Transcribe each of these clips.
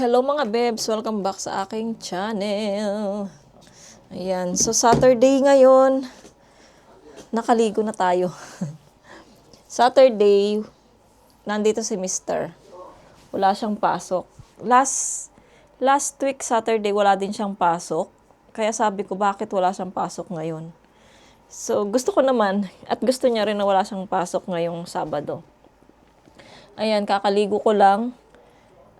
Hello mga bebs! Welcome back sa aking channel. Ayan. So, Saturday ngayon. Nakaligo na tayo. Saturday, nandito si Mr. Wala siyang pasok. Last week, Saturday, wala din siyang pasok. Kaya sabi ko, bakit wala siyang pasok ngayon? So, gusto ko naman, at gusto niya rin na wala siyang pasok ngayong Sabado. Ayan, kakaligo ko lang.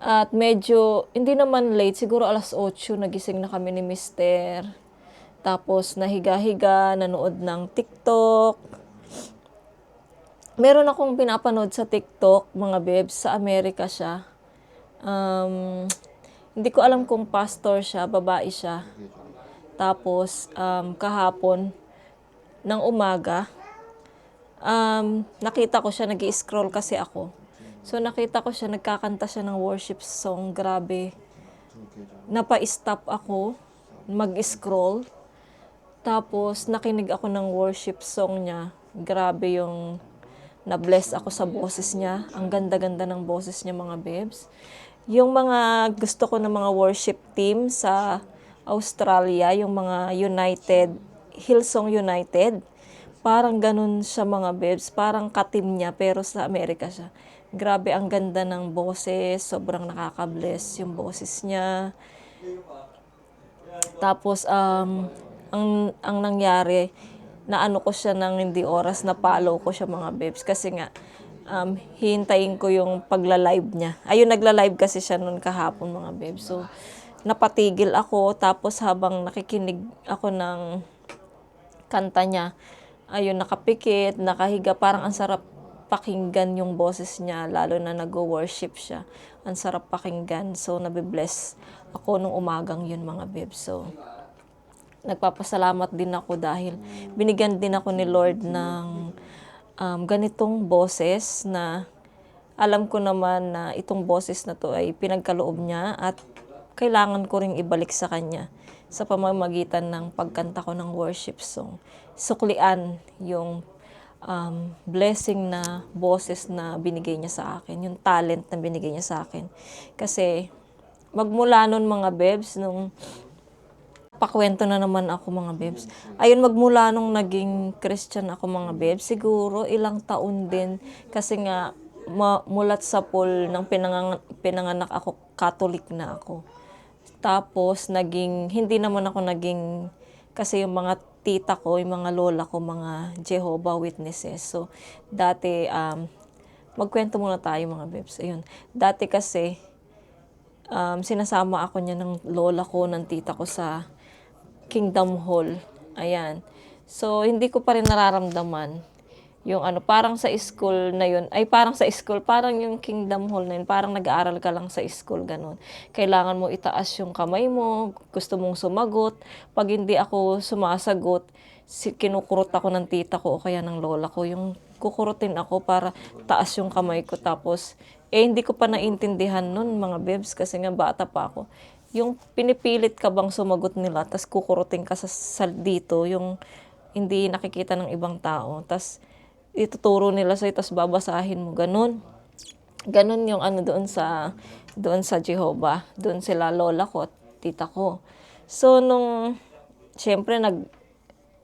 At medyo, hindi naman late, siguro 8:00, nagising na kami ni Mister. Tapos, nahiga-higa, nanood ng TikTok. Meron akong pinapanood sa TikTok, mga bebs, sa Amerika siya. Hindi ko alam kung pastor siya, babae siya. Tapos, kahapon, ng umaga, nakita ko siya, nag-i-scroll kasi ako. So, nakita ko siya, nagkakanta siya ng worship song. Grabe. Napa-stop ako, mag-scroll. Tapos, nakinig ako ng worship song niya. Grabe yung na-bless ako sa boses niya. Ang ganda-ganda ng boses niya, mga bebs. Yung mga gusto ko ng mga worship team sa Australia, yung mga United, Hillsong United, parang ganun siya, mga bebs. Parang ka-team niya, pero sa Amerika siya. Grabe, ang ganda ng boses. Sobrang nakaka-bless yung boses niya. Tapos, ang nangyari, naano ko siya ng hindi oras, na follow ko siya, mga bebs. Kasi nga, hihintayin ko yung pagla-live niya. Ayun, nagla-live kasi siya noon kahapon, mga bebs. So, napatigil ako. Tapos, habang nakikinig ako ng kanta niya, ayun, nakapikit, nakahiga. Parang ang sarap pakinggan yung boses niya, lalo na nag-worship siya. Ang sarap pakinggan. So, nabibless ako nung umagang yun, mga bebs. So, nagpapasalamat din ako dahil binigyan din ako ni Lord ng ganitong boses na alam ko naman na itong boses na to ay pinagkaloob niya at kailangan ko ring ibalik sa kanya sa pamamagitan ng pagkanta ko ng worship song. Suklian yung blessing na boses na binigay niya sa akin, yung talent na binigay niya sa akin. Kasi magmula nun, mga bebs, nung pakwento na naman ako, mga bebs. Ayun, magmula nung naging Christian ako, mga bebs, siguro ilang taon din. Kasi nga, mulat sa pool ng pinanganak ako, Catholic na ako. Tapos, hindi naman ako naging, kasi yung mga tita ko, yung mga lola ko, mga Jehovah Witnesses. So, dati, magkwento muna tayo, mga bebs. Ayun, dati kasi, sinasama ako niya ng lola ko, ng tita ko sa Kingdom Hall. Ayan. So, hindi ko pa rin nararamdaman yung parang sa school na yun, parang sa school, parang yung Kingdom Hall na yun, parang nag-aaral ka lang sa school, ganun. Kailangan mo itaas yung kamay mo, gusto mong sumagot. Pag hindi ako sumasagot, kinukurot ako ng tita ko o kaya ng lola ko. Yung kukurutin ako para taas yung kamay ko. Tapos, hindi ko pa naintindihan nun, mga bebs, kasi nga bata pa ako. Yung pinipilit ka bang sumagot nila, tas kukurutin ka sa dito, yung hindi nakikita ng ibang tao. Tas, ituturo nila sa'yo, tas babasahin mo, ganun. Ganun yung doon sa Jehovah, doon sila lola ko at tita ko. So, syempre,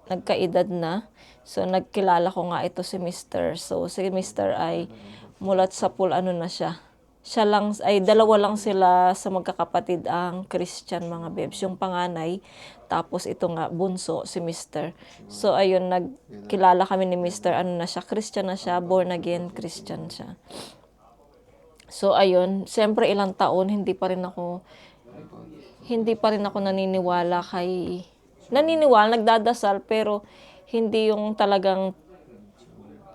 nagkaedad na, so, nagkilala ko nga ito si Mr. So, si Mr. ay mulat sa pool, na siya. Dalawa lang sila sa magkakapatid ang Christian, mga bebs. Yung panganay, tapos ito nga, bunso, si Mr. So, ayun, nagkilala kami ni Mr. Na siya, Christian na siya, born again Christian siya. So, ayun, siyempre ilang taon, hindi pa rin ako naniniwala nagdadasal, pero hindi yung talagang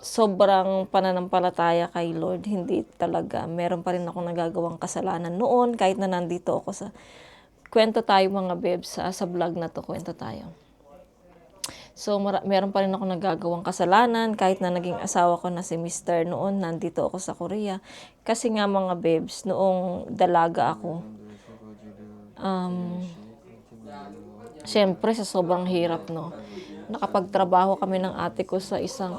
sobrang pananampalataya kay Lord, hindi talaga. Meron pa rin akong nagagawang kasalanan noon, kahit na nandito ako kwento tayo, mga bebs, sa vlog na to, kwento tayo. So, meron pa rin akong nagagawang kasalanan, kahit na naging asawa ko na si Mr. noon, nandito ako sa Korea. Kasi nga, mga bebs, noong dalaga ako, syempre, sa sobrang hirap, no, nakapagtrabaho kami ng ate ko sa isang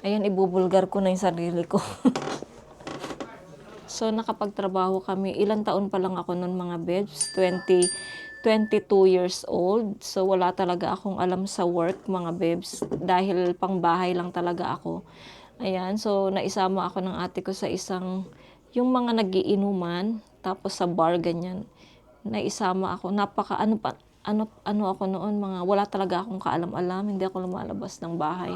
ayan, ibubulgar ko na yung sarili ko. So, nakapagtrabaho kami. Ilang taon pa lang ako noon mga bebs? 22 years old. So, wala talaga akong alam sa work mga bebs. Dahil pangbahay lang talaga ako. Ayan, so naisama ako ng ate ko sa yung mga nagiinuman, tapos sa bar, ganyan. Naisama ako, ano ako noon, wala talaga akong kaalam-alam, hindi ako lumalabas ng bahay.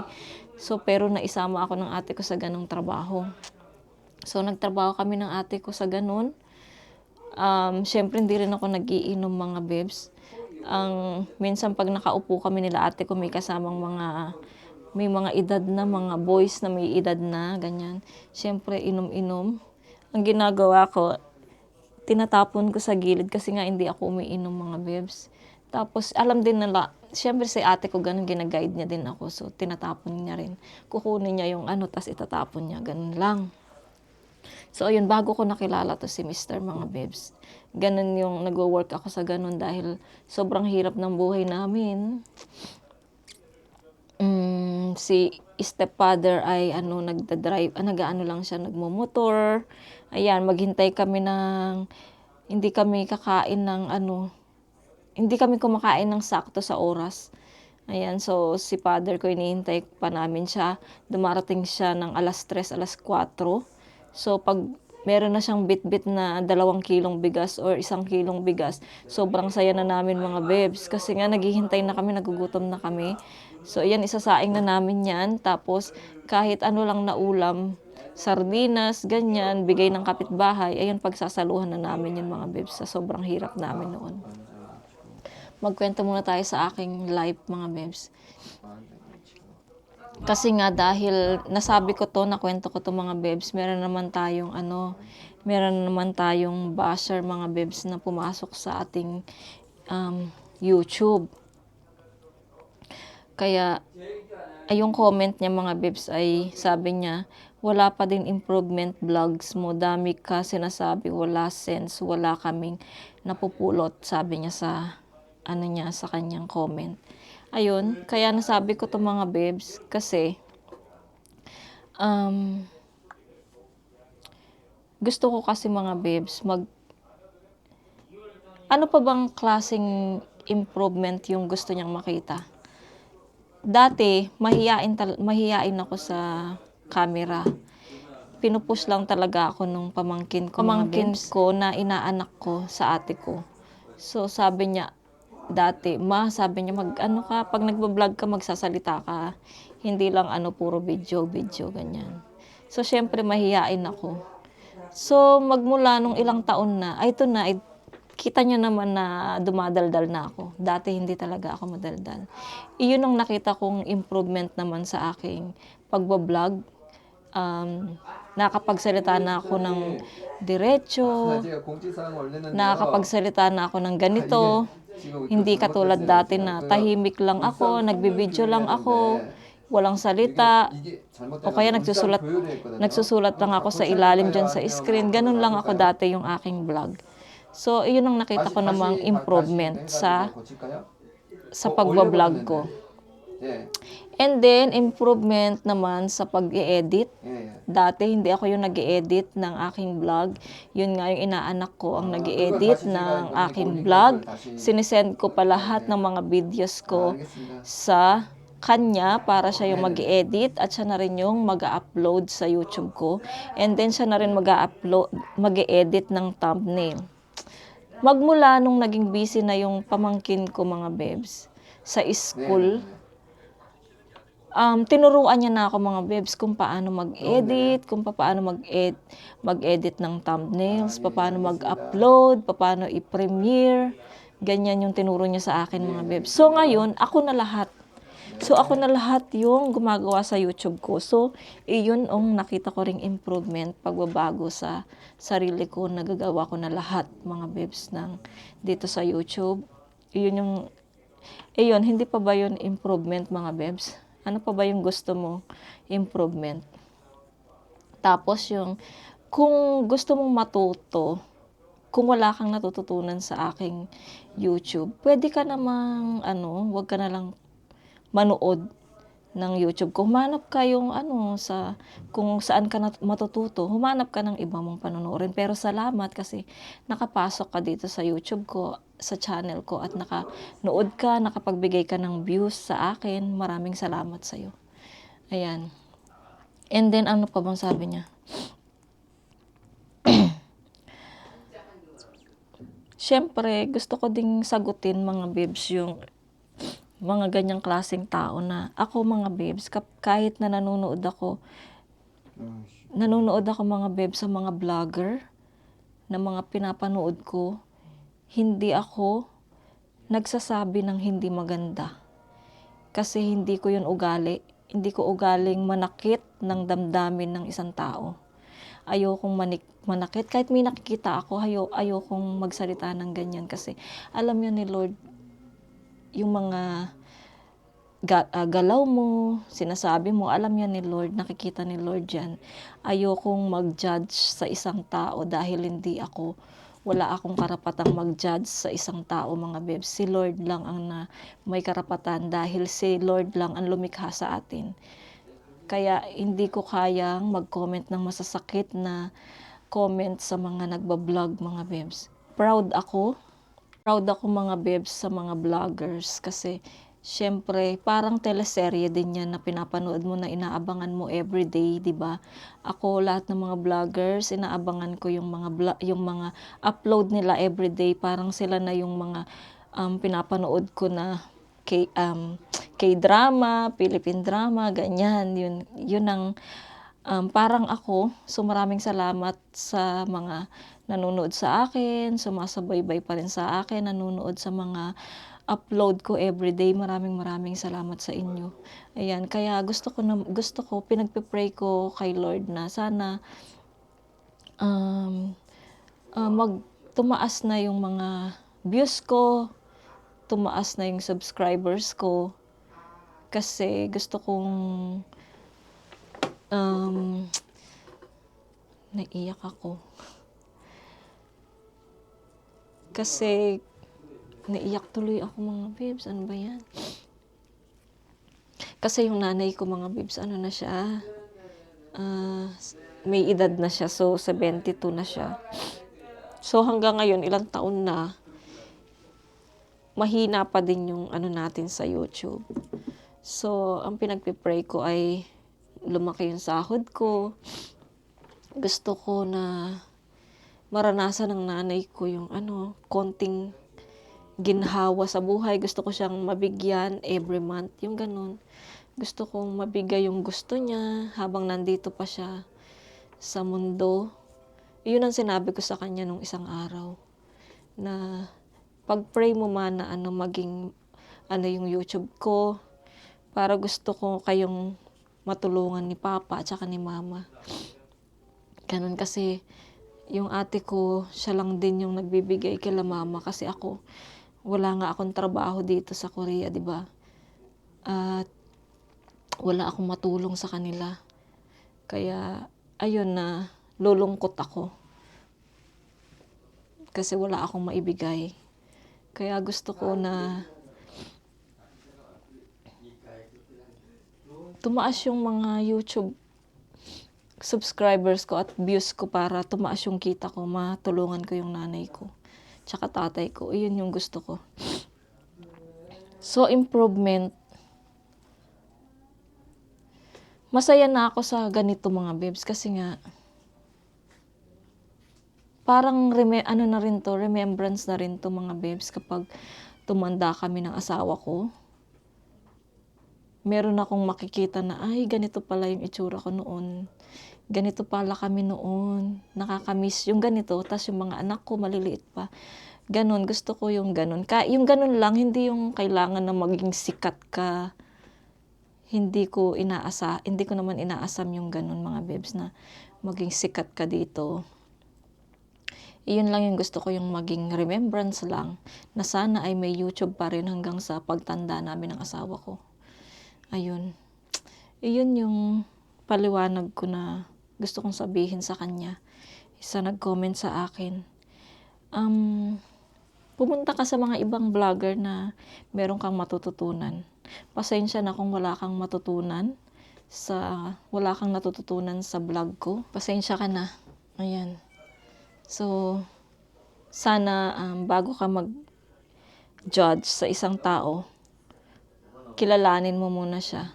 So, pero naisama ako ng ate ko sa ganong trabaho. So, nagtrabaho kami ng ate ko sa ganon. Syempre, hindi rin ako nagiinom mga bebs. Minsan pag nakaupo kami nila ate ko, may kasamang may mga edad na, mga boys na may edad na, ganyan. Syempre, inom-inom. Ang ginagawa ko, tinatapon ko sa gilid kasi nga hindi ako umiinom mga bebs. Tapos, alam din nila, syempre si ate ko ganun, ginaguide niya din ako. So, tinatapon niya rin. Kukunin niya yung tas itatapon niya, ganun lang. So, ayun, bago ko nakilala to si Mr. mga bebs. Ganun yung nag-work ako sa ganun dahil sobrang hirap ng buhay namin. Si stepfather ay nagda-drive, lang siya, nagmo-motor. Ayan, maghintay kami hindi kami kumakain ng sakto sa oras. Ayan, so si father ko, inihintay pa namin siya. Dumarating siya ng 3:00, 4:00. So pag meron na siyang bit-bit na 2 kilong bigas or 1 kilong bigas, sobrang saya na namin mga bebs. Kasi nga naghihintay na kami, nagugutom na kami. So ayan, isasaing na namin yan. Tapos kahit ano lang na ulam, sardinas, ganyan, bigay ng kapitbahay, ayun, pagsasaluhan na namin yun mga bebs sa sobrang hirap namin noon. Magkwento muna tayo sa aking life mga bebs. Kasi nga dahil nasabi ko to, nakwento ko to mga bebs, meron naman tayong basher mga bebs na pumasok sa ating YouTube. Kaya yung comment niya mga bebs ay sabi niya, wala pa din improvement vlogs mo, dami ka sinasabi, wala sense, wala kaming napupulot, sabi niya sa kanyang comment. Ayun, kaya nasabi ko to mga bebs kasi gusto ko kasi mga bebs ano pa bang klaseng improvement yung gusto niyang makita. Dati, mahiyain ako sa camera. Pinupush lang talaga ako nung pamangkin ko na inaanak ko sa ate ko. So sabi niya, sabi niya, pag nagbablog ka, magsasalita ka. Hindi lang puro video, ganyan. So syempre mahiyain ako. So magmula nung ilang taon na, kita niyo naman na dumadaldal na ako. Dati hindi talaga ako madaldal. Iyon ang nakita kong improvement naman sa aking pagbablog. Nakakapagsalita na ako ng diretso, nakakapagsalita na ako ng ganito. Hindi katulad dati na tahimik lang ako, nagbibideo lang ako, walang salita, o kaya nagsusulat lang ako sa ilalim dyan sa screen. Ganun lang ako dati yung aking vlog. So, iyon ang nakita ko namang improvement sa pagbablog ko. And then, improvement naman sa pag-i-edit. Dati, hindi ako yung nag-i-edit ng aking vlog. Yun nga yung inaanak ko ang nag-i-edit ng aking vlog. Sinisend ko pa lahat ng mga videos ko sa kanya para siya yung mag-edit at siya na rin yung mag-upload sa YouTube ko. And then, siya na rin mag-edit ng thumbnail. Magmula nung naging busy na yung pamangkin ko mga bebs sa school, tinuruan niya na ako mga bebs kung paano mag-edit, kung paano mag-edit ng thumbnails, paano mag-upload, paano i-premiere. Ganyan yung tinuro niya sa akin mga bebs. So ngayon, ako na lahat yung gumagawa sa YouTube ko. So, iyon ang nakita ko ring improvement, pagbabago sa sarili ko, nagagawa ko na lahat mga bebs dito sa YouTube. Iyon, hindi pa ba yun improvement mga bebs? Ano pa ba yung gusto mo improvement? Tapos kung gusto mong matuto, kung wala kang natututunan sa aking YouTube, pwede ka namang, wag ka na lang manood ng YouTube ko. Humanap ka yung ano, sa kung saan ka matututo, humanap ka ng iba mong panonoorin. Pero salamat kasi nakapasok ka dito sa YouTube ko, sa channel ko, at nakanood ka, nakapagbigay ka ng views sa akin. Maraming salamat sa'yo. Ayan. And then, ano pa bang sabi niya? Siyempre, gusto ko ding sagutin mga babes yung mga ganyang klaseng tao na ako mga babes, kahit na nanonood ako mga babes sa mga vlogger na mga pinapanood ko, hindi ako nagsasabi ng hindi maganda. Kasi hindi ko yun ugali. Hindi ko ugaling manakit ng damdamin ng isang tao. Ayokong manakit. Kahit may nakikita ako, ayokong magsalita ng ganyan kasi alam yun ni Lord yung mga galaw mo, sinasabi mo, alam yan ni Lord, nakikita ni Lord yan. Ayokong mag-judge sa isang tao dahil wala akong karapatang mag-judge sa isang tao mga babes. Si Lord lang ang may karapatan dahil si Lord lang ang lumikha sa atin. Kaya hindi ko kayang mag-comment ng masasakit na comment sa mga nagbablog mga babes. Proud ako mga babes sa mga vloggers kasi syempre parang teleserye din yan na pinapanood mo na inaabangan mo everyday, 'di ba? Ako lahat ng mga vloggers inaabangan ko yung mga upload nila everyday, parang sila na yung mga pinapanood ko na K-drama, Philippine drama, ganyan. Yun ang parang ako. So maraming salamat sa mga nanonood sa akin, sumasabaybay pa rin sa akin, nanonood sa mga upload ko everyday. Maraming salamat sa inyo. Ayan, kaya gusto ko pinagpe-pray ko kay Lord na sana tumaas na yung mga views ko, tumaas na yung subscribers ko, kasi gusto kong naiyak ako. Kasi naiyak tuloy ako mga babes, ano ba yan? Kasi yung nanay ko mga babes, ano na siya, may edad na siya, so 72 na siya. So hanggang ngayon, ilang taon na, mahina pa din yung ano natin sa YouTube. So ang pinagpipray ko ay lumaki yung sahod ko. Gusto ko na maranasan ng nanay ko yung konting ginhawa sa buhay. Gusto ko siyang mabigyan every month, yung ganun. Gusto kong mabigay yung gusto niya habang nandito pa siya sa mundo. Yun ang sinabi ko sa kanya nung isang araw, na pag-pray mo man na maging yung YouTube ko, para gusto ko kayong matulungan ni Papa at saka ni Mama. Ganun, kasi yung ate ko, siya lang din yung nagbibigay kila Mama kasi ako, wala nga akong trabaho dito sa Korea, di ba? At wala akong matulong sa kanila. Kaya ayun, na lulungkot ako kasi wala akong maibigay. Kaya gusto ko na tumaas yung mga YouTube subscribers ko at views ko para tumaas yung kita ko, matulungan ko yung nanay ko tsaka tatay ko. Iyon yung gusto ko. So improvement. Masaya na ako sa ganito mga babes kasi nga parang remembrance na rin to mga babes kapag tumanda kami ng asawa ko. Meron akong makikita na, ay, ganito pala yung itsura ko noon. Ganito pala kami noon. Nakakamiss yung ganito. Tapos yung mga anak ko, maliliit pa. Ganon, gusto ko yung ganon. Yung ganon lang, hindi yung kailangan na maging sikat ka. Hindi ko naman inaasam yung ganon mga babes na maging sikat ka dito. Iyon lang yung gusto ko, yung maging remembrance lang. Na sana ay may YouTube pa rin hanggang sa pagtanda namin ng asawa ko. Ayun. Iyon yung paliwanag ko na gusto kong sabihin sa kanya. Isa nag-comment sa akin. Pumunta ka sa mga ibang vlogger na meron kang matututunan. Pasensya na kung wala kang natututunan sa vlog ko. Pasensya ka na. Ayan. So, sana bago ka mag-judge sa isang tao, kilalanin mo muna siya.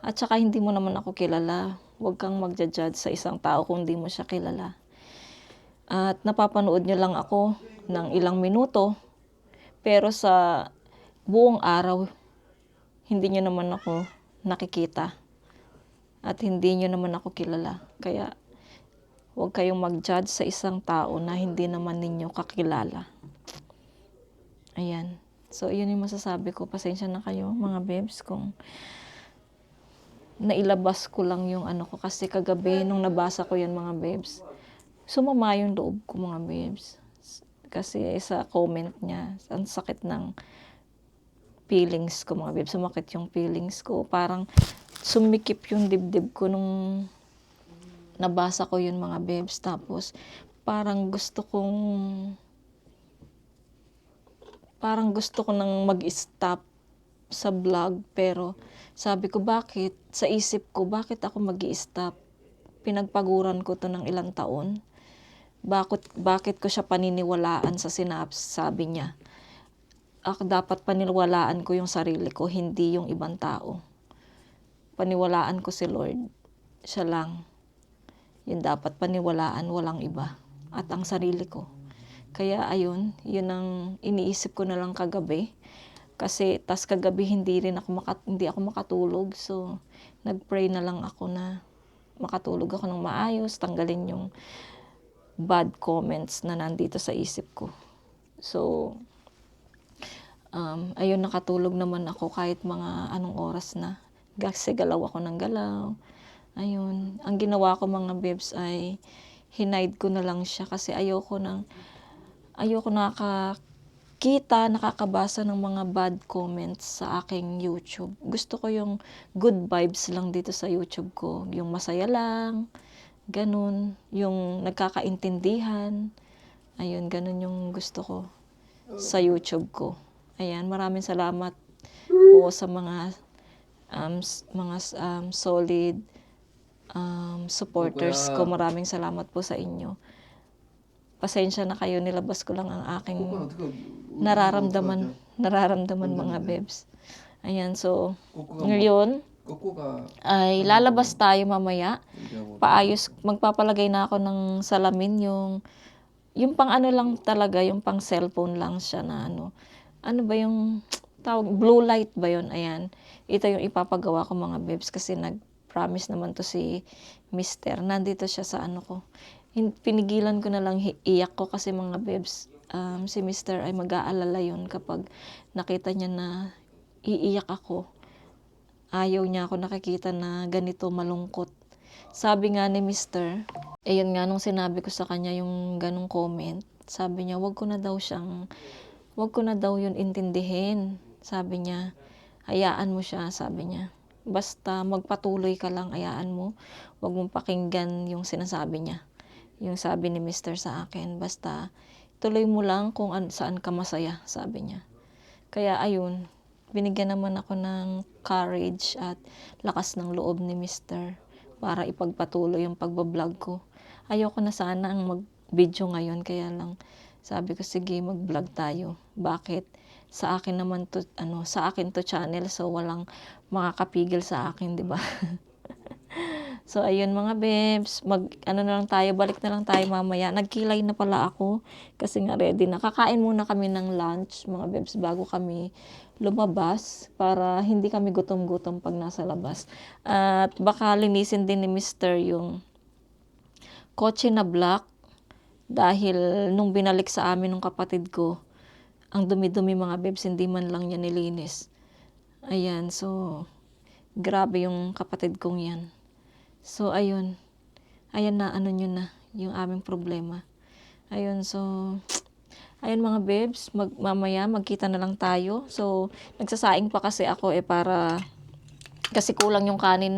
At saka hindi mo naman ako kilala. Huwag kang magja-judge sa isang tao kung hindi mo siya kilala. At napapanood nyo lang ako ng ilang minuto, pero sa buong araw, hindi nyo naman ako nakikita. At hindi nyo naman ako kilala. Kaya, huwag kayong mag-judge sa isang tao na hindi naman ninyo kakilala. Ayan. So, yun yung masasabi ko. Pasensya na kayo, mga babes, kung nailabas ko lang yung ano ko. Kasi kagabi, nung nabasa ko yan, mga babes, sumama yung loob ko, mga babes. Kasi sa comment niya, ang sakit ng feelings ko, mga babes. Sumakit yung feelings ko. Parang sumikip yung dibdib ko nung nabasa ko yun, mga babes. Tapos, parang gusto ko nang mag-stop sa vlog. Pero, sabi ko, sa isip ko, bakit ako mag-i-stop? Pinagpaguran ko to ng ilang taon. Bakit ko siya paniniwalaan sa sabi niya? Dapat paniwalaan ko yung sarili ko, hindi yung ibang tao. Paniwalaan ko si Lord. Siya lang. Yun dapat paniwalaan, walang iba. At ang sarili ko. Kaya ayun, yun ang iniisip ko na lang kagabi. Kasi kagabi hindi ako makatulog. So, nagpray na lang ako na makatulog ako ng maayos, tanggalin yung bad comments na nandito sa isip ko. So, ayun, nakatulog naman ako kahit mga anong oras na. Kasi galaw ako ng galaw. Ayun, ang ginawa ko, mga babes, ay hinide ko na lang siya kasi ayoko nakakabasa ng mga bad comments sa aking YouTube. Gusto ko yung good vibes lang dito sa YouTube ko. Yung masaya lang, ganun. Yung nagkakaintindihan. Ayun, ganun yung gusto ko sa YouTube ko. Ayan, maraming salamat po sa mga solid supporters ko. Maraming salamat po sa inyo. Pasensya na kayo, nilabas ko lang ang aking nararamdaman, mga babes. Ayan, so, ngayon, ay lalabas tayo mamaya. Magpapalagay na ako ng salamin, yung pang ano lang talaga, yung pang cellphone lang siya na ano ba yung tawag, blue light ba yun? Ayan, ito yung ipapagawa ko, mga babes, kasi nag-promise naman to si Mister. Nandito siya sa ano ko. Pinigilan ko na lang iyak ko kasi, mga babes, si Mister ay mag-aalala yun kapag nakita niya na iiyak ako. Ayaw niya ako nakikita na ganito malungkot. Sabi nga ni Mister, ayun nga nung sinabi ko sa kanya yung ganong comment, sabi niya, wag ko na daw yun intindihin. Sabi niya, hayaan mo siya, sabi niya. Basta magpatuloy ka lang, hayaan mo. Wag mong pakinggan yung sinasabi niya. Yung sabi ni Mister sa akin, basta tuloy mo lang kung saan ka masaya, sabi niya. Kaya ayun, binigyan naman ako ng courage at lakas ng loob ni Mister para ipagpatuloy yung pagbablog ko. Ayoko na sana ang mag-video ngayon, kaya lang sabi ko, sige, mag-vlog tayo. Bakit? Sa akin to channel, so walang makakapigil sa akin, di ba? So, ayun, mga babes, balik na lang tayo mamaya. Nagkilay na pala ako kasi nga ready na. Kakain muna kami ng lunch, mga babes, bago kami lumabas para hindi kami gutom-gutom pag nasa labas. At baka linisin din ni Mister yung kotse na black dahil nung binalik sa amin ng kapatid ko, ang dumi-dumi, mga babes, hindi man lang niya nilinis. Ayan, so grabe yung kapatid kong yan. So, ayun na, yung aming problema. Ayun, so, ayun, mga babes, mamaya magkita na lang tayo. So, nagsasaing pa kasi ako kasi kulang yung kanin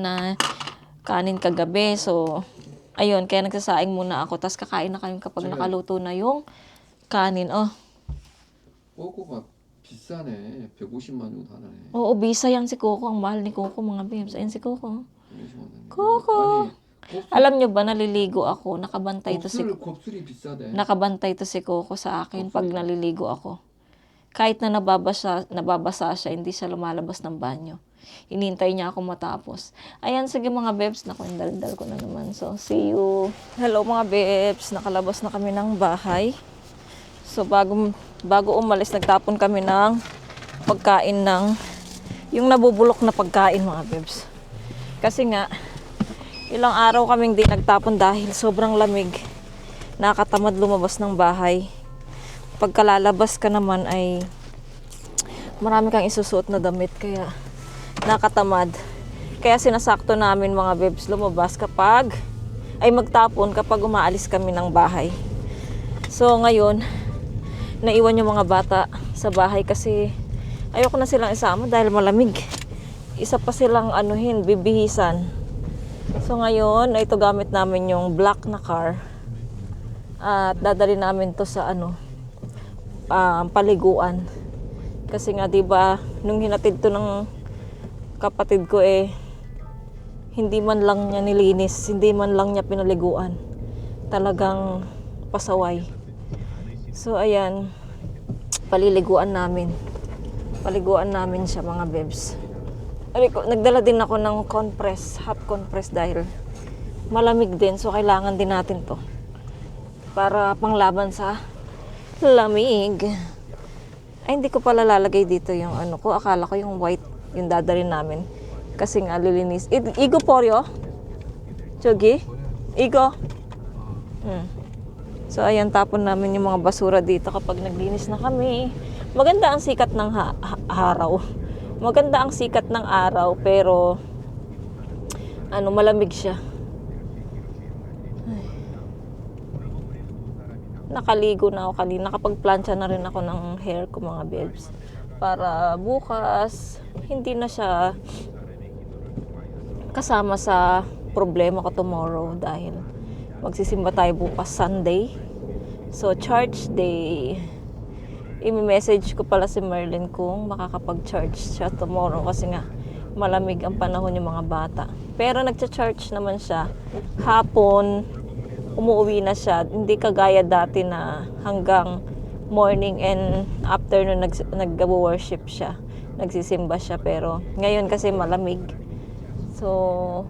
kagabi. So, ayun, kaya nagsasaing muna ako. Tapos kakain na kayo kapag nakaluto na yung kanin. Oh. 비싸네. 150만 정도 하나네. Oo, bisa yan si Coco. Ang mahal ni Coco, mga babes. Ayan si Coco. 150만 원. Coco! 아니, 곱슬, Alam nyo ba, naliligo ako. 곱슬이 비싸대. Nakabantay to si Coco sa akin pag naliligo ako. Kahit na nababasa siya, hindi siya lumalabas ng banyo. Hinintay niya ako matapos. Ayan, sige mga babes, naku, dal ko na naman. So, see you. Hello mga babes, nakalabas na kami ng bahay. So, bago umalis, nagtapon kami ng pagkain yung nabubulok na pagkain mga babes. Kasi nga, ilang araw kaming di nagtapon dahil sobrang lamig. Nakatamad lumabas ng bahay. Pagkalalabas ka naman ay marami kang isusuot na damit, kaya nakatamad. Kaya sinasakto namin mga babes lumabas magtapon kapag umaalis kami ng bahay. So ngayon, naiwan yung mga bata sa bahay kasi ayoko na silang isama dahil malamig. Isa pa silang bibihisan. So ngayon, ito gamit namin yung black na car. At dadali namin to sa paliguan. Kasi nga 'di ba, nung hinatid to ng kapatid ko hindi man lang niya nilinis, hindi man lang niya pinaliguan. Talagang pasaway. So ayan, paliguan namin siya mga bebs. Nagdala din ako ng hot compress dahil malamig din, so kailangan din natin to para panglaban sa lamig. Ay, hindi ko pala lalagay dito yung ko. Akala ko yung white yung dadalhin namin. Kasi nga lilinis. Igo poryo? Chogi? Igo? So, ayan, tapon namin yung mga basura dito kapag naglinis na kami. Maganda ang sikat ng araw. Maganda ang sikat ng araw, pero malamig siya. Nakaligo na ako kanina. Nakapagplancha na rin ako ng hair ko mga babes. Para bukas, hindi na siya kasama sa problema ko tomorrow dahil magsisimba tayo bukas Sunday. So, church day. I-message ko pala si Merlin kung makakapag-charge siya tomorrow kasi nga malamig ang panahon yung mga bata. Pero nagcha-charge naman siya hapon. Umuwi na siya, hindi kagaya dati na hanggang morning and afternoon nag-worship siya, nagsisimba siya, pero ngayon kasi malamig, so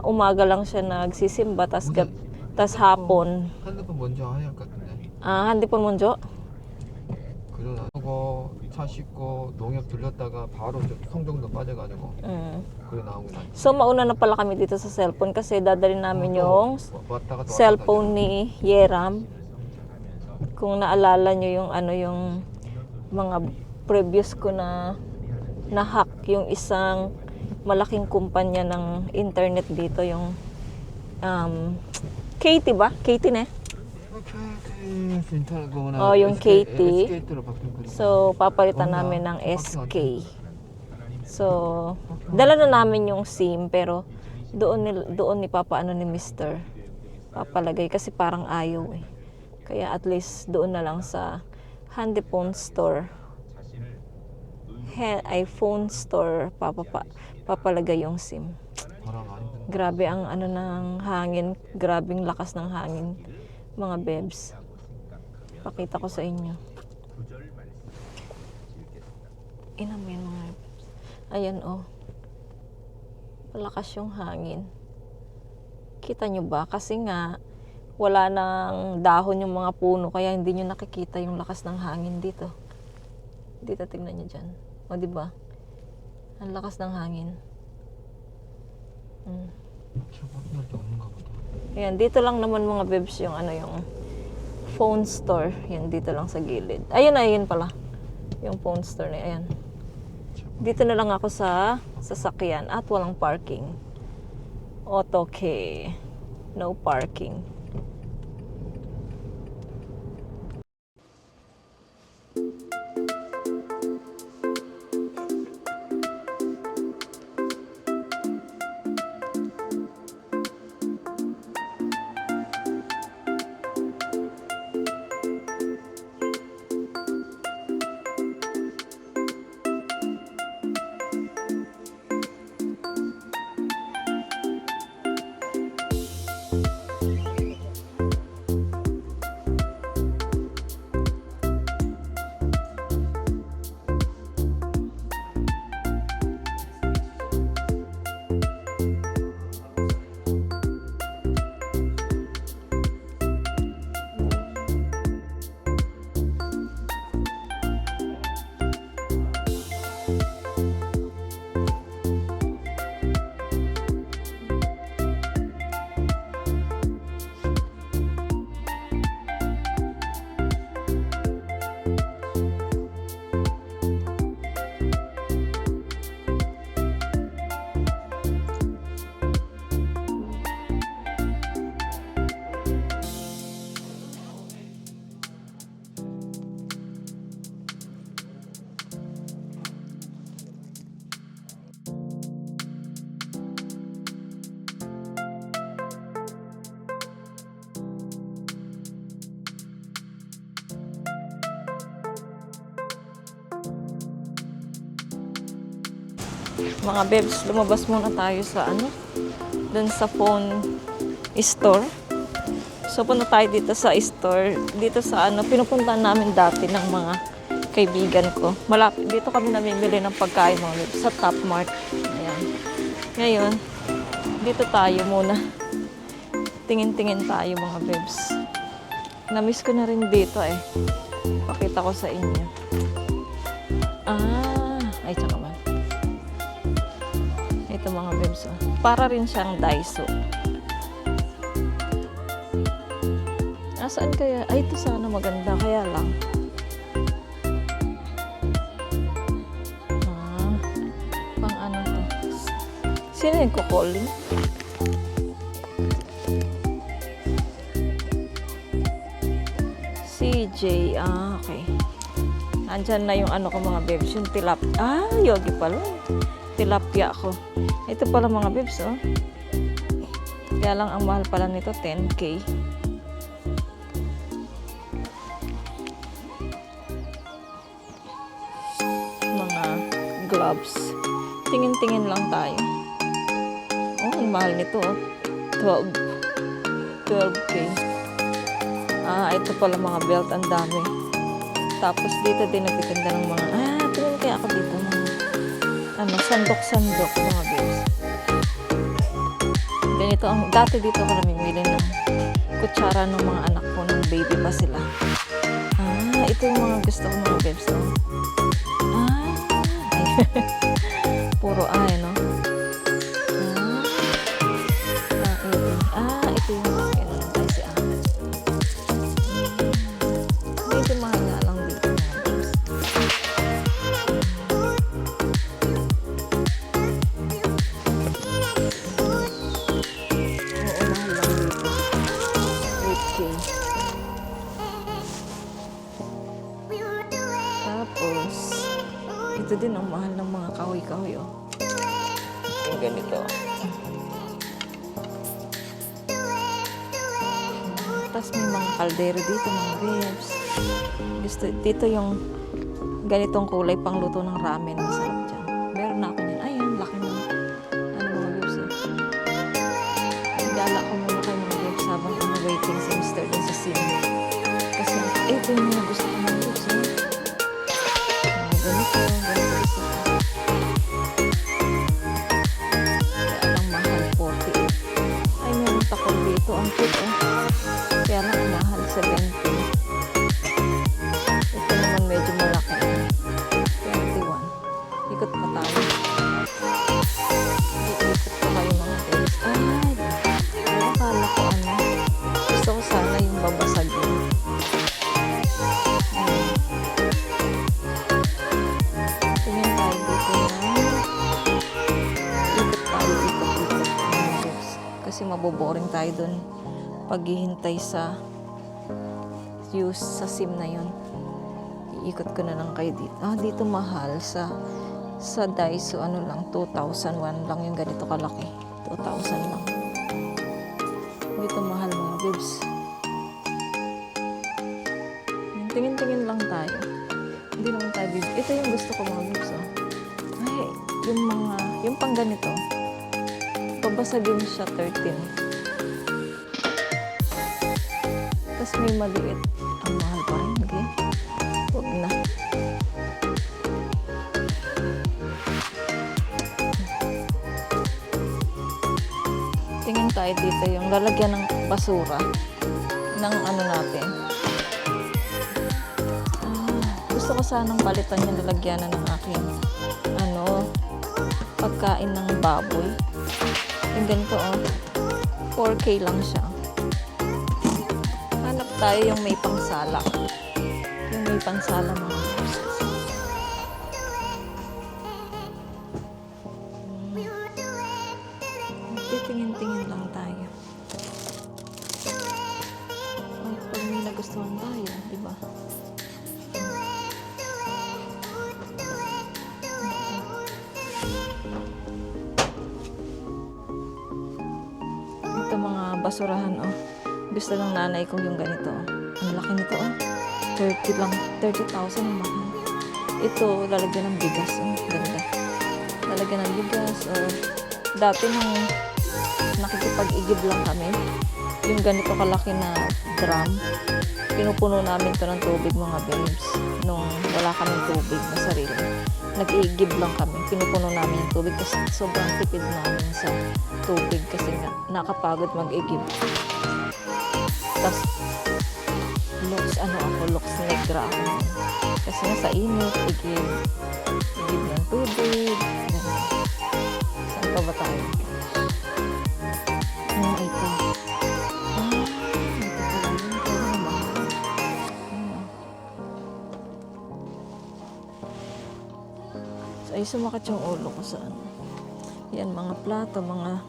umaga lang siya nagsisimba, tas hapon. 핸드폰 먼저 해야 할 것 같은데. 핸드폰 먼저? 그리고 차 씻고 농협 들렸다가 바로 성정도 빠져가지고 그래 나온 거. So mauna na pala kami dito sa cellphone kasi dadalhin namin yung cellphone ni Yeram. Kung naalala nyo yung mga previous ko na hack yung isang malaking kumpanya ng internet dito, yung KT ba? KT ne? Yung KT. So, papalitan namin ng SK. So, dala na namin yung SIM, pero doon ni Papa ni Mr. papalagay kasi parang ayaw Kaya at least doon na lang sa Handyphone store. iPhone store papalagay yung SIM. Grabe ang ng hangin, grabing lakas ng hangin, mga bebs. Pakita ko sa inyo. Inamin mga bebs. Ayan malakas yung hangin. Kita nyo ba? Kasi nga wala nang dahon yung mga puno, kaya hindi nyo nakikita yung lakas ng hangin dito. Dito, tingnan nyo dyan. O, diba? Ang lakas ng hangin. Ayan, dito lang naman mga bebs yung yung phone store. Yan, dito lang sa gilid. Ayun pala. Yung phone store na ayan. Dito na lang ako sa sasakyan at walang parking. Auto-key. No parking. Mga bebs, lumabas muna tayo sa dun sa phone store. So, punta tayo dito sa store. Dito sa pinupuntahan namin dati ng mga kaibigan ko. Malapit, dito kami namimili ng pagkain mga bebs, sa Top Mart. Ayan. Ngayon, dito tayo muna. Tingin-tingin tayo mga bebs. Namiss ko na rin dito eh. Pakita ko sa inyo. Ay, tsaka man. Ito mga bebs. Para rin siyang Daiso. Saan kaya? Ay, ito sana maganda. Kaya lang. Pang ano to? Sino yung kukuling? CJ. Okay. Andyan na yung ko mga bebs. Yung tilapia. Yogi pala. Tilapia ko. Ito pala mga bebs, oh. Kaya lang ang mahal pala nito, 10K. Mga gloves. Tingin-tingin lang tayo. Oh, ang mahal nito, oh. 12K. Ito pala mga belt, ang dami. Tapos dito din nagtitinda ng mga, tingin kaya ako dito mga, sandok-sandok mga bebs. Ganito, dati dito ako namimili ng kutsara ng mga anak ko nung baby pa sila. Ito yung mga gusto ko mga bebs, no? Puro no? Ito yung mga kasi medyo mahal nga lang dito mga bebs. Oo, mahal lang dito. 8K. Tapos, ito din ang mahal ng mga kahoy-kahoy, oh. Yung ganito. Tapos may mga kaldero dito, mga bebs. Dito yung ganitong kulay pang luto ng ramen. Masarap dyan. Meron na ako niyan. Ayun, laki ng mga bebs, oh. Igala ko muna kayo mga bebs habang waiting si Mr. dun sa scene. Kasi, ito yung mga gusto ko mga bebs, oh. Ganito gusto ko. Kaya lang mahal, 40. Ay, meron takol dito. Ang cute, oh. Kaya lang mahal, 70. Ito naman medyo malaki. 21. Ikot pa tayo. Ikot pa kayo mga bebs. Pero akala ko gusto ko sana yung babasagin. Tingin tayo dito na ikot tayo, ikot mga bebs. Kasi maboboring tayo dun paghihintay sa SIM na yun. Iikot ko na lang kayo dito. Dito mahal sa Daiso, lang, 2,001 lang yung ganito kalaki. 2,000 lang. Dito mahal mga bebs. Tingin-tingin lang tayo. Hindi naman tayo bibig. Ito yung gusto ko mga bebs, oh. Ay, yung pang ganito. Pabasagin siya 13. Tapos may maliit. Ang mahal pa rin. Okay? Huwag na. Tingin tayo dito yung lalagyan ng basura ng natin. Gusto ko sanang palitan yung lalagyanan ng aking pagkain ng baboy. Yung ganito, 4K lang siya. Hanap tayo yung may pangsala. Yung may pangsala mga bebs. Titingin-tingin lang tayo. Pag may nagustuhan tayo, di ba? Ito mga basurahan, gusto ng nanay ko yung ganito. Ang laki nito, 30 lang. 30,000 ang mahal. Ito, lalagyan ng bigas. Ganda. lalagyan ng bigas. Or dati nung nakikipag-igib lang kami, yung ganito kalaki na drum, pinupuno namin to ng tubig mga babes. Nung wala kaming tubig na sarili, nag-iigib lang kami. Pinupuno namin yung tubig kasi sobrang tipid namin sa tubig kasi nga nakapagod mag-igib. Tapos, looks negra ako. Kasi nga sa init, igib ng tubig. Ganun. Saan pa ba tayo? Ito. Ito pala yun. Pero mahal. So, ay sumakit yung ulo ko sa ano. Yan, mga plato, mga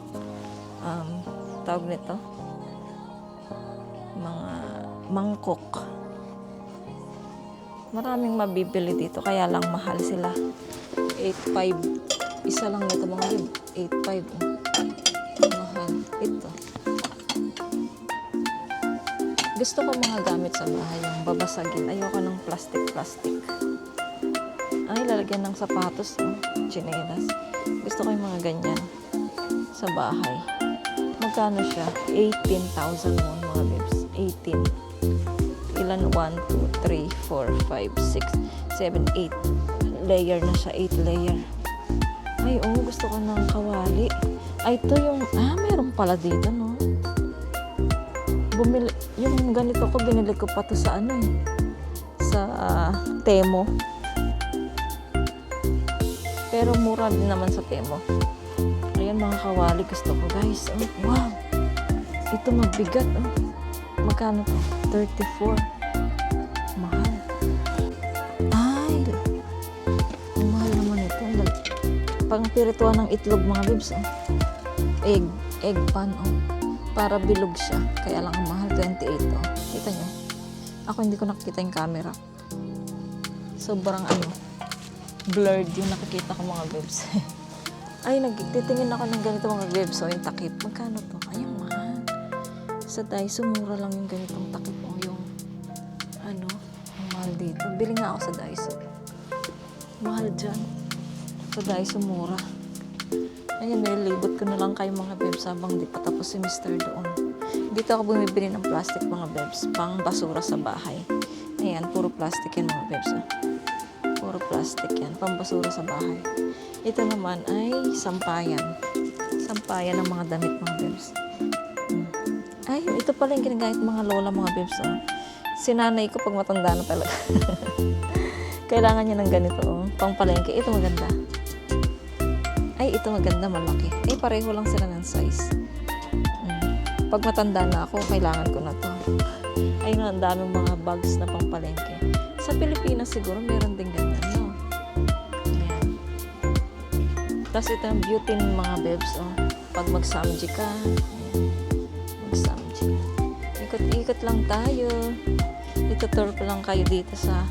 tawag nito. Mga mangkok. Maraming mabibili dito, kaya lang mahal sila. 8.5. Isa lang nito mga lib. 8.5. Mahal. Ito. Gusto ko mga gamit sa bahay, yung babasagin. Ayoko ng plastic. Ay, lalagyan ng sapatos, tsinelas. Gusto ko yung mga ganyan sa bahay. Magkano siya? 18,000 won mga bibs. 18. Ilan? 1, 2, 3, 4, 5, 6, 7, 8. Layer na siya. 8 layer. Ay, gusto ko ng kawali. Ay, ito yung, meron pala dito, no? Bumili, yung ganito ko, binili ko pa to sa sa Temo. Pero mura din naman sa Temo. Ayan, mga kawali gusto ko, guys. Wow! Ito mabigat, Magkano to? 34. Mahal. Ay! Ang mahal naman ito. Pang pirituan ng itlog, mga bibs, Egg pan, Para bilog siya. Kaya lang ang mahal, 28, Kita nyo? Ako hindi ko nakikita yung camera. Sobrang blurred yung nakikita ko, mga bibs. Ay, nagtitingin ako ng ganito, mga bibs. Yung takip. Magkano to? Ay, ang mahal. Sa Daiso, mura lang yung ganitong takip. Ang mahal dito. Bili nga ako sa Daiso. Mahal dyan. Sa Daiso, mura. Ayan, nililibot ko na lang kayo mga bebs habang di pa tapos si Mr. doon. Dito ako bumibili ng plastic mga bebs, pang basura sa bahay. Ayan, puro plastic yan mga bebs. Puro plastic yan, pang basura sa bahay. Ito naman ay sampayan. Sampayan ng mga damit mga bebs. Ay, ito pala yung ginagamit mga lola mga bebs. Sinanay ko pag matanda na talaga. Kailangan niya ng ganito. Pang palengke. Ito maganda. Ay, ito maganda, malaki. Ay, pareho lang sila ng size. Pag matanda na ako, kailangan ko na to. Ay, ang daming mga bags na pang palengke. Sa Pilipinas siguro, meron din ganyan, no? Ayan. Tapos ito ang beauty ng mga bebs, Pag mag-samji ka, mag-samji. Ikot-ikot lang tayo. Itutur ko lang kayo dito sa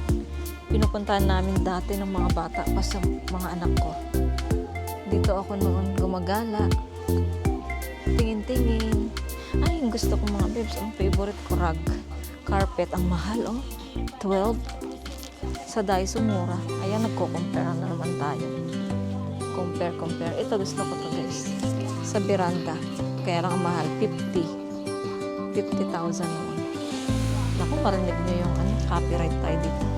pinupuntahan namin dati ng mga bata pa sa mga anak ko. Dito ako noon gumagala. Tingin-tingin. Ay, yung gusto ko mga bebs, ang favorite ko, rug carpet. Ang mahal, 12. Sa Daiso, mura. Ayan, nagko-compare na naman tayo. Compare. Ito, gusto ko to, guys. Sa Beranda. Kaya lang ang mahal, 50,000 naman. Naku, marinig nyo yung copyright tayo dito.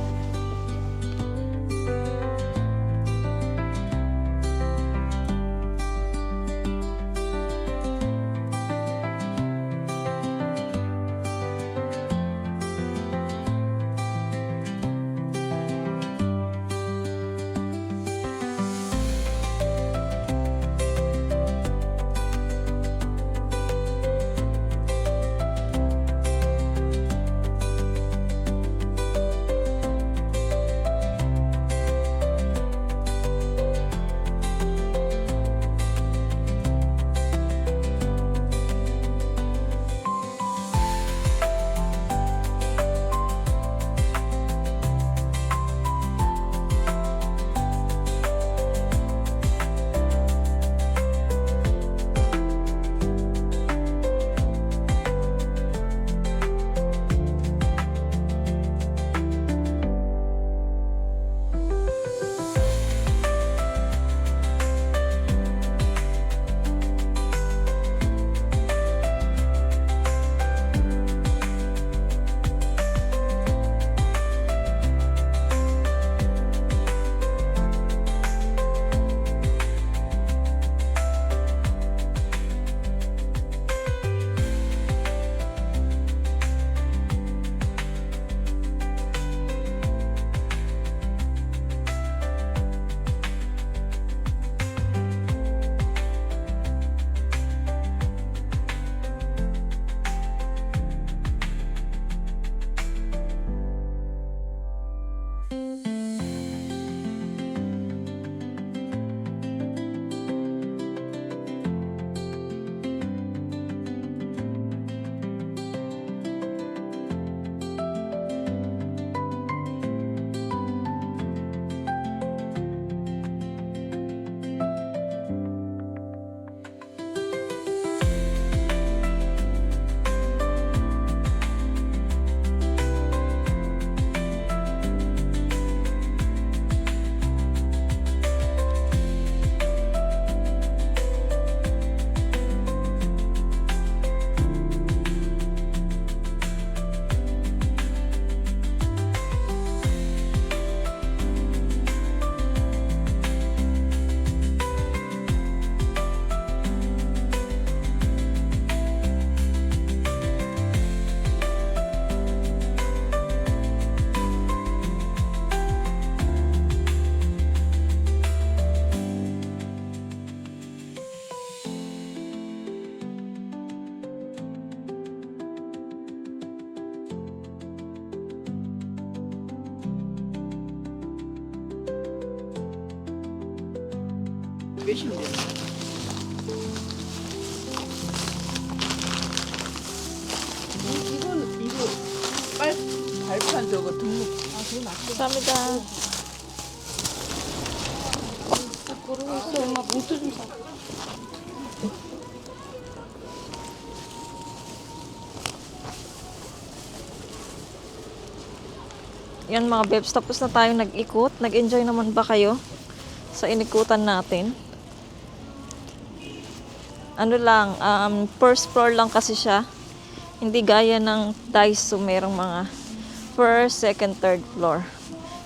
몇인데? 이거 발판 저거 등록. 아, 그거 맞죠? 감사합니다. 모르고 있어. 엄마 봉투 좀 사. Yan mga bebs, tapos na tayo nag-ikot. Nag-enjoy naman ba kayo sa inikutan natin? Ano lang, first floor lang kasi siya. Hindi gaya ng Daiso, merong mga first, second, third floor.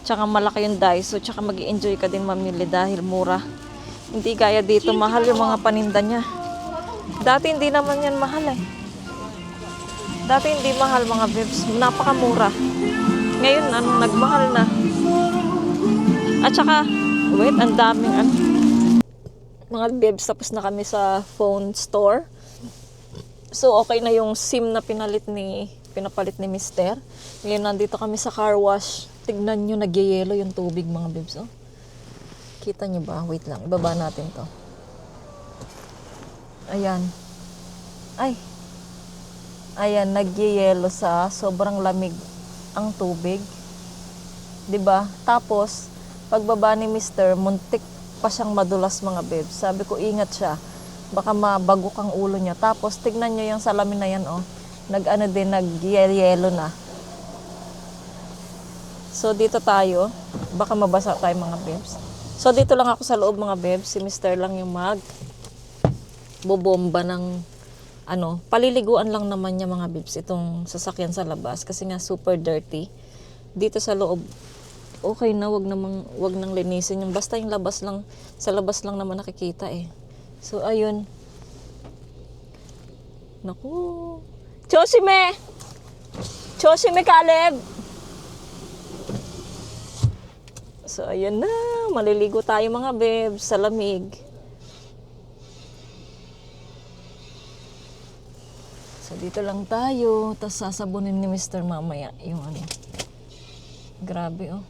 Tsaka malaki yung Daiso, tsaka mag-enjoy ka din mamili dahil mura. Hindi gaya dito, mahal yung mga paninda niya. Dati hindi naman yan mahal eh. Dati hindi mahal mga bebs, napakamura. Ngayon, nagmahal na. At saka, wait, ang daming mga bebs, tapos na kami sa phone store. So, okay na yung SIM na pinapalit ni Mister. Ngayon, nandito kami sa car wash. Tignan nyo, nagyayelo yung tubig mga bebs. Oh. Kita nyo ba? Wait lang, ibaba natin to. Ayan. Ay. Ayan, nagyayelo sa sobrang lamig ang tubig. 'Di ba? Tapos pagbaba ni Mister, muntik pa siyang madulas mga bebs. Sabi ko ingat siya. Baka mabagok ang ulo niya. Tapos tignan niyo yung salamin na yan oh. Nagyayelo na. So dito tayo, baka mabasa tayo mga bebs. So dito lang ako sa loob mga bebs. Si Mister lang yung bobomba ng paliliguan lang naman niya mga bibs itong sasakyan sa labas kasi nga super dirty. Dito sa loob, okay na, wag nang linisin yung basta yung labas lang, sa labas lang naman nakikita eh. So ayun. Naku. Choshime Caleb. So ayun na, maliligo tayo mga bebs sa lamig. So, dito lang tayo. Tapos, sasabunin ni Mr. mamaya yung Grabe, oh.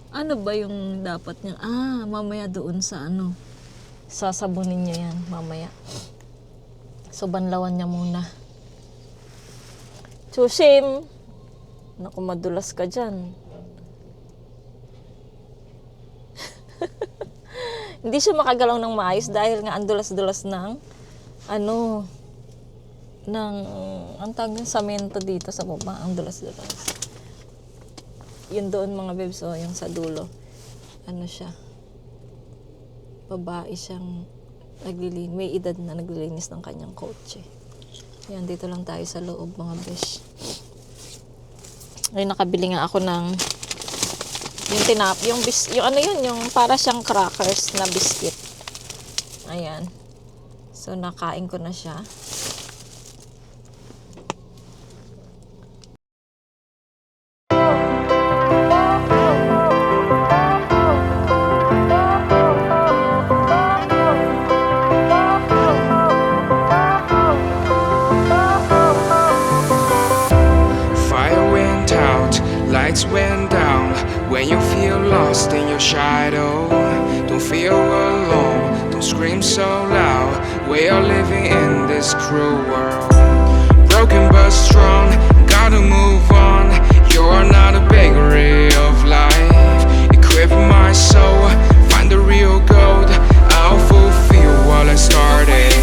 Ano ba yung dapat niya? Mamaya doon sa sasabunin niya yan, mamaya. So, banlawan niya muna. Chushim! Naku, madulas ka dyan. Hindi siya makagalaw ng maayos dahil nga ang dulas-dulas ng ang tawag ng samento dito sa baba, ang dulas-dulas. Yun doon mga bebs, yung sa dulo. Siya? Babae siyang may edad na naglilinis ng kanyang kotse. Yan, dito lang tayo sa loob mga besh. Ay, nakabili nga ako ng yung para siyang crackers na biscuit. Ayan. So, nakain ko na siya. Fire went out, lights went down. When you feel lost in your shadow, don't feel alone, don't scream so loud. We are living in this cruel world. Broken but strong, gotta move on. You're not a bakery of life. Equip my soul, find the real gold. I'll fulfill what I started.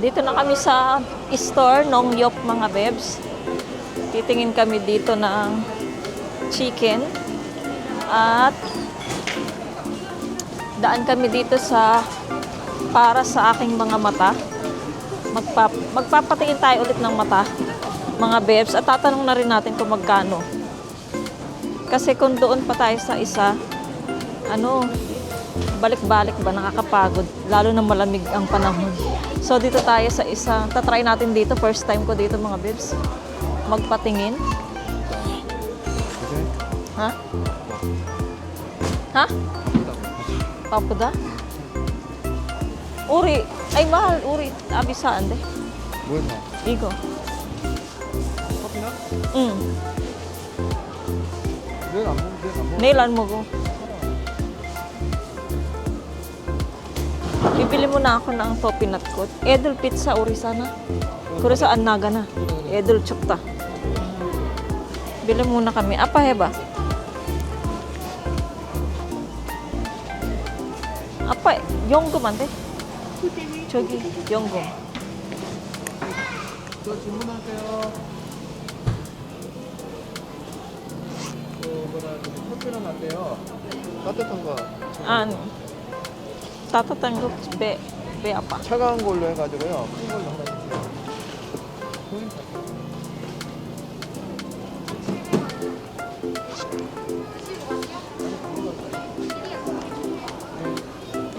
Dito na kami sa store, Nongyop mga bebs. Titingin kami dito ng chicken. At daan kami dito para sa aking mga mata. Magpapatingin tayo ulit ng mata, mga bebs. At tatanong na rin natin kung magkano. Kasi kung doon pa tayo sa isa, balik-balik ba, nakakapagod. Lalo na malamig ang panahon. So, dito tayo sa isa. Tatry natin dito. First time ko dito, mga bibs. Magpatingin. Ha? Ha? Papuda? Uri. Ay, mahal. Uri. Abisaan, de. 뭘 봐? Igo. 커피나? 내일 안 먹어. Nail an mo ko. Bibili mo na ako ng topinat ko. Edel pizza uri sana. Kuro sa Anaga na. Edel chukta. Bili muna kami. Apa heba? Apa? Yonggo man de. 저기 yonggo. 저 주문할게요. 커피랑 라떼요. 따뜻한 거. Ano? Tatatang ko be apa? 차가운 걸로 해가지고요. 큰 걸로 하나 주세요.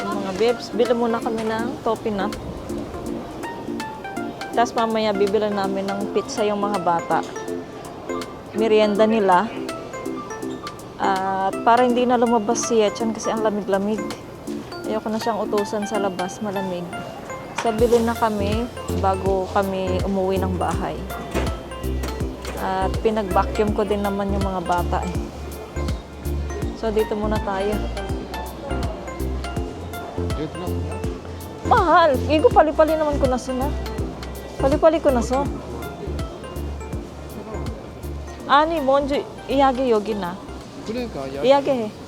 Mga babes, bili muna kami ng topinat. Tapos mamaya bibili namin ng pizza yung mga bata. Merienda nila. At para hindi na lumabas si Yechan kasi ang lamig-lamig. Ayoko na siyang utusan sa labas, malamig. So, bilhin na kami bago kami umuwi ng bahay. At pinag-vacuum ko din naman yung mga bata eh. So, dito muna tayo. 이거 들어갔냐? Mahal! Igo pali-pali naman ko na sila. Pali-pali ko na so. Ani, 먼저 이야기 여기 나. 그러니까 야, 이야기해.